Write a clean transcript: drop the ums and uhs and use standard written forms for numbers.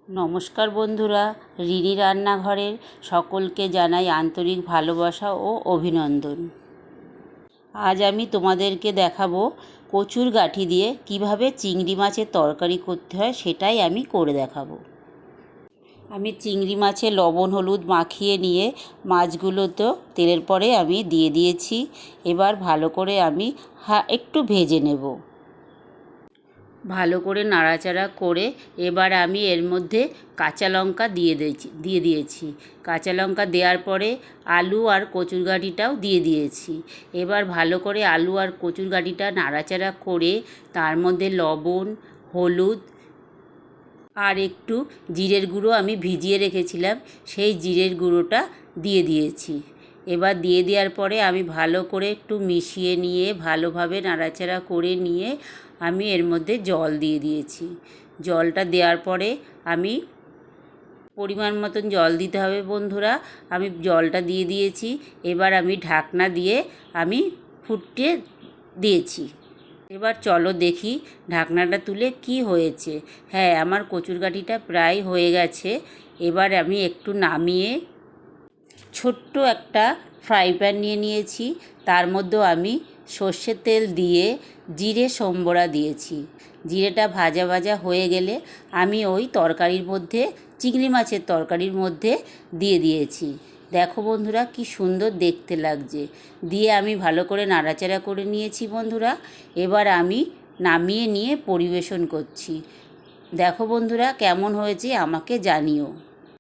নমস্কার বন্ধুরা, রিনি রান্নাঘরের সকলকে জানাই আন্তরিক ভালোবাসা ও অভিনন্দন। আজ আমি তোমাদেরকে দেখাবো কচুর গাঁঠি দিয়ে কিভাবে চিংড়ি মাছের তরকারি করতে হয়, সেটাই আমি করে দেখাবো। আমি চিংড়ি মাছে লবণ হলুদ মাখিয়ে নিয়ে মাছগুলো তো তেলের পরে আমি দিয়ে দিয়েছি। এবার ভালো করে আমি একটু ভেজে নেব। ভালো করে নাড়াচাড়া করে এবার আমি এর মধ্যে কাঁচা লঙ্কা দিয়ে দিয়েছি। কাঁচা লঙ্কা দেওয়ার পরে আলু আর কচুর গাঁঠিটাও দিয়ে দিয়েছি। এবার ভালো করে আলু আর কচুর গাঁঠিটা নাড়াচাড়া করে তার মধ্যে লবণ হলুদ আর একটু জিরের গুঁড়ো আমি ভিজিয়ে রেখেছিলাম, সেই জিরের গুঁড়োটা দিয়ে দিয়েছি। এবার দিয়ে দেওয়ার পরে আমি ভালো করে একটু মিশিয়ে নিয়ে ভালোভাবে নাড়াচাড়া করে নিয়ে আমি এর মধ্যে জল দিয়ে দিয়েছি। জলটা দেওয়ার পরে আমি পরিমাণ মতন জল দিতে হবে বন্ধুরা। আমি জলটা দিয়ে দিয়েছি। এবার আমি ঢাকনা দিয়ে আমি ফুটতে দিয়েছি। এবার চলো দেখি ঢাকনাটা তুলে কি হয়েছে। হ্যাঁ, আমার কচুর গাঁঠিটা প্রায় হয়ে গেছে। এবার আমি একটু নামিয়ে ছোট্ট একটা ফ্রাই প্যান নিয়ে নিয়েছি। তার মধ্যে আমি সর্ষের তেল দিয়ে জিরে সম্বরা দিয়েছি। জিরেটা ভাজা ভাজা হয়ে গেলে আমি ওই তরকারির মধ্যে চিংড়ি মাছের তরকারির মধ্যে দিয়ে দিয়েছি। দেখো বন্ধুরা কি সুন্দর দেখতে লাগছে। দিয়ে আমি ভালো করে নাড়াচাড়া করে নিয়েছি বন্ধুরা। এবার আমি নামিয়ে নিয়ে পরিবেশন করছি। দেখো বন্ধুরা কেমন হয়েছে আমাকে জানিও।